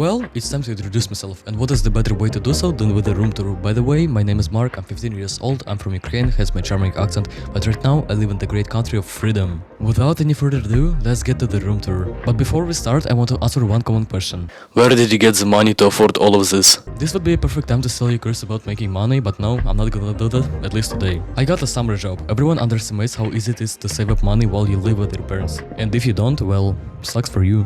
Well, it's time to introduce myself, and what is the better way to do so than with a room tour. By the way, my name is Mark, I'm 15 years old, I'm from Ukraine, has my charming accent, but right now I live in the great country of freedom. Without any further ado, let's get to the room tour. But before we start, I want to answer one common question. Where did you get the money to afford all of this? This would be a perfect time to sell you curse about making money, but no, I'm not gonna do that, at least today. I got a summer job. Everyone underestimates how easy it is to save up money while you live with your parents. And if you don't, well, sucks for you.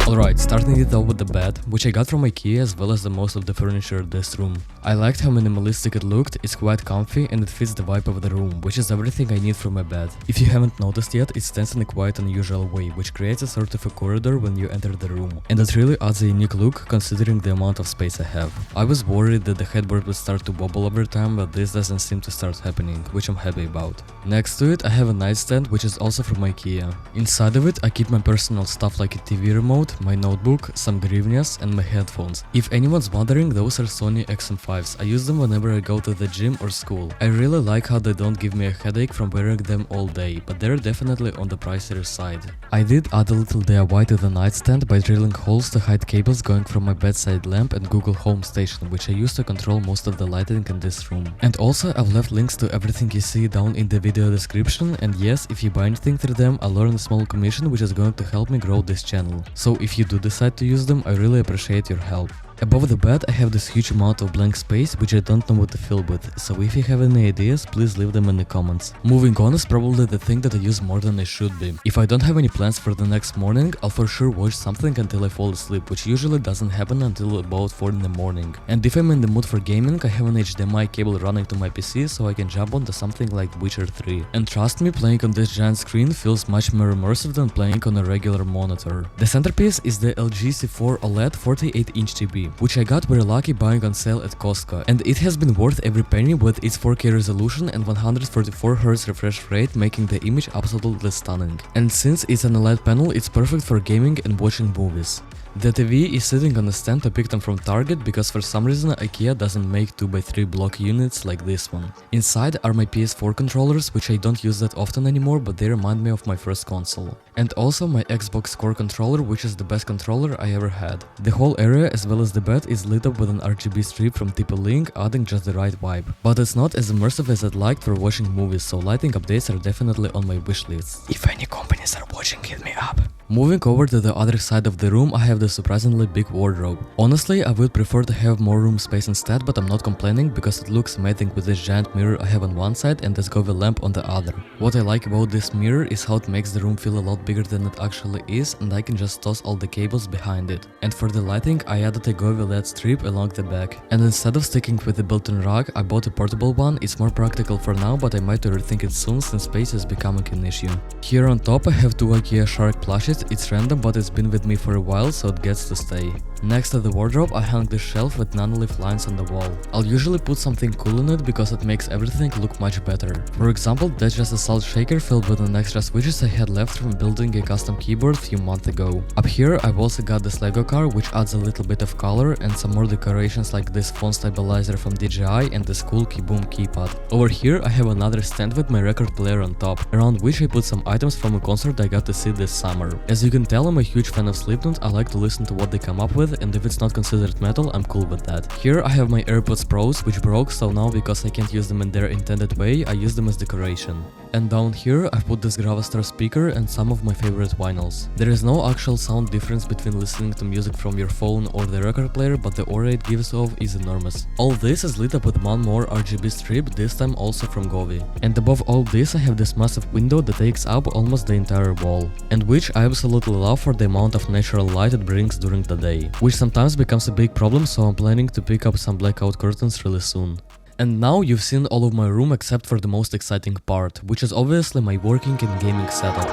Alright, starting it off with the bed, which I got from IKEA as well as the most of the furniture in this room. I liked how minimalistic it looked, it's quite comfy and it fits the vibe of the room, which is everything I need from a bed. If you haven't noticed yet, it stands in a quite unusual way, which creates a sort of a corridor when you enter the room. And it really adds a unique look considering the amount of space I have. I was worried that the headboard would start to wobble over time, but this doesn't seem to start happening, which I'm happy about. Next to it, I have a nightstand, which is also from IKEA. Inside of it, I keep my personal stuff like a TV remote, my notebook, some grivnias and my headphones. If anyone's wondering, those are Sony XM5s. I use them whenever I go to the gym or school. I really like how they don't give me a headache from wearing them all day, but they're definitely on the pricier side. I did add a little DIY to the nightstand by drilling holes to hide cables going from my bedside lamp and Google Home Station, which I use to control most of the lighting in this room. And also I've left links to everything you see down in the video description, and yes, if you buy anything through them, I'll earn a small commission which is going to help me grow this channel. So if you do decide to use them, I really appreciate your help. Above the bed, I have this huge amount of blank space which I don't know what to fill with, so if you have any ideas, please leave them in the comments. Moving on is probably the thing that I use more than I should be. If I don't have any plans for the next morning, I'll for sure watch something until I fall asleep, which usually doesn't happen until about 4 in the morning. And if I'm in the mood for gaming, I have an HDMI cable running to my PC so I can jump onto something like Witcher 3. And trust me, playing on this giant screen feels much more immersive than playing on a regular monitor. The centerpiece is the LG C4 OLED 48-inch TV, which I got very lucky buying on sale at Costco, and it has been worth every penny with its 4K resolution and 144Hz refresh rate, making the image absolutely stunning. And since it's an OLED panel, it's perfect for gaming and watching movies. The TV is sitting on a stand I picked up from Target because for some reason IKEA doesn't make 2x3 block units like this one. Inside are my PS4 controllers, which I don't use that often anymore, but they remind me of my first console. And also my Xbox Core controller, which is the best controller I ever had. The whole area as well as the bed is lit up with an RGB strip from TP-Link, adding just the right vibe. But it's not as immersive as I'd like for watching movies, so lighting updates are definitely on my wish list. If any companies are watching, hit me up. Moving over to the other side of the room, I have the surprisingly big wardrobe. Honestly, I would prefer to have more room space instead, but I'm not complaining because it looks amazing with this giant mirror I have on one side and this Govee lamp on the other. What I like about this mirror is how it makes the room feel a lot bigger than it actually is, and I can just toss all the cables behind it. And for the lighting, I added a Govee LED strip along the back. And instead of sticking with the built-in rug, I bought a portable one. It's more practical for now, but I might rethink it soon since space is becoming an issue. Here on top, I have two IKEA shark plushes. It's random, but it's been with me for a while, so it gets to stay. Next to the wardrobe, I hung this shelf with non-leaf lines on the wall. I'll usually put something cool in it because it makes everything look much better. For example, that's just a salt shaker filled with an extra switches I had left from building a custom keyboard a few months ago. Up here, I've also got this Lego car, which adds a little bit of color, and some more decorations like this phone stabilizer from DJI and this cool Keyboom keypad. Over here, I have another stand with my record player on top, around which I put some items from a concert I got to see this summer. As you can tell, I'm a huge fan of Slipknot. I like to listen to what they come up with, and if it's not considered metal, I'm cool with that. Here I have my AirPods Pros, which broke, so now because I can't use them in their intended way, I use them as decoration. And down here I've put this Gravastar speaker and some of my favorite vinyls. There is no actual sound difference between listening to music from your phone or the record player, but the aura it gives off is enormous. All this is lit up with one more RGB strip, this time also from Govee. And above all this I have this massive window that takes up almost the entire wall, and which I absolutely love for the amount of natural light it brings during the day, which sometimes becomes a big problem, so I'm planning to pick up some blackout curtains really soon. And now you've seen all of my room except for the most exciting part, which is obviously my working and gaming setup.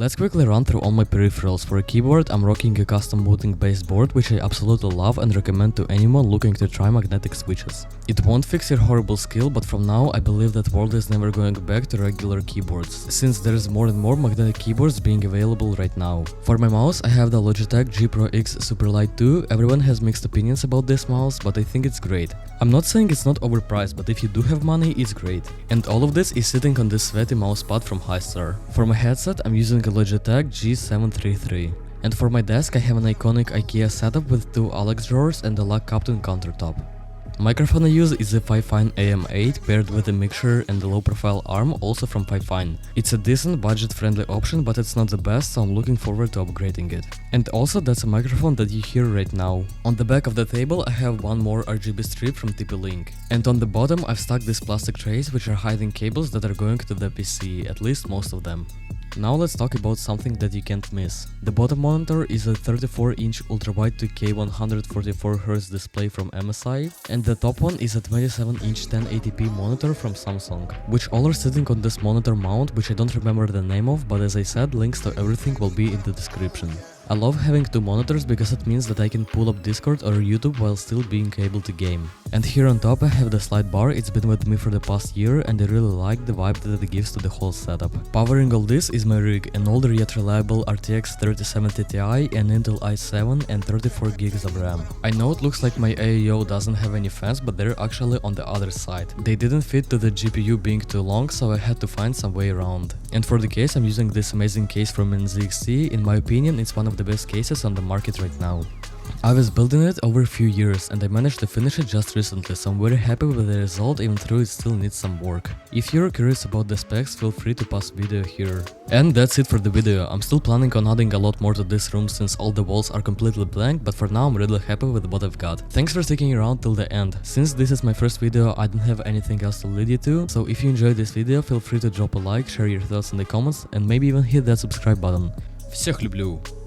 Let's quickly run through all my peripherals. For a keyboard, I'm rocking a custom booting based board which I absolutely love and recommend to anyone looking to try magnetic switches. It won't fix your horrible skill, but from now I believe that world is never going back to regular keyboards, since there is more and more magnetic keyboards being available right now. For my mouse, I have the Logitech G Pro X Superlight 2. Everyone has mixed opinions about this mouse, but I think it's great. I'm not saying it's not overpriced, but if you do have money, it's great. And all of this is sitting on this sweaty mousepad from Highstar. For my headset, I'm using a Logitech G733. And for my desk, I have an iconic IKEA setup with two Alex drawers and a Luck Captain countertop. Microphone I use is a Fifine AM8 paired with a mixer and a low profile arm, also from Fifine. It's a decent budget friendly option, but it's not the best, so I'm looking forward to upgrading it. And also that's a microphone that you hear right now. On the back of the table I have one more RGB strip from TP-Link. And on the bottom I've stuck these plastic trays which are hiding cables that are going to the PC, at least most of them. Now let's talk about something that you can't miss. The bottom monitor is a 34-inch ultrawide 2K 144Hz display from MSI, and the top one is a 27-inch 1080p monitor from Samsung, which all are sitting on this monitor mount which I don't remember the name of, but as I said, links to everything will be in the description. I love having two monitors because it means that I can pull up Discord or YouTube while still being able to game. And here on top I have the slide bar. It's been with me for the past year and I really like the vibe that it gives to the whole setup. Powering all this is my rig, an older yet reliable RTX 3070 Ti, an Intel i7 and 34GB of RAM. I know it looks like my AIO doesn't have any fans, but they're actually on the other side. They didn't fit to the GPU being too long, so I had to find some way around. And for the case, I'm using this amazing case from NZXT. In my opinion, it's one of the best cases on the market right now. I was building it over a few years and I managed to finish it just recently, so I'm very happy with the result, even though it still needs some work. If you're curious about the specs, feel free to pause video here. And that's it for the video. I'm still planning on adding a lot more to this room since all the walls are completely blank, but for now I'm really happy with what I've got. Thanks for sticking around till the end. Since this is my first video, I don't have anything else to lead you to, so if you enjoyed this video, feel free to drop a like, share your thoughts in the comments and maybe even hit that subscribe button. Всех люблю!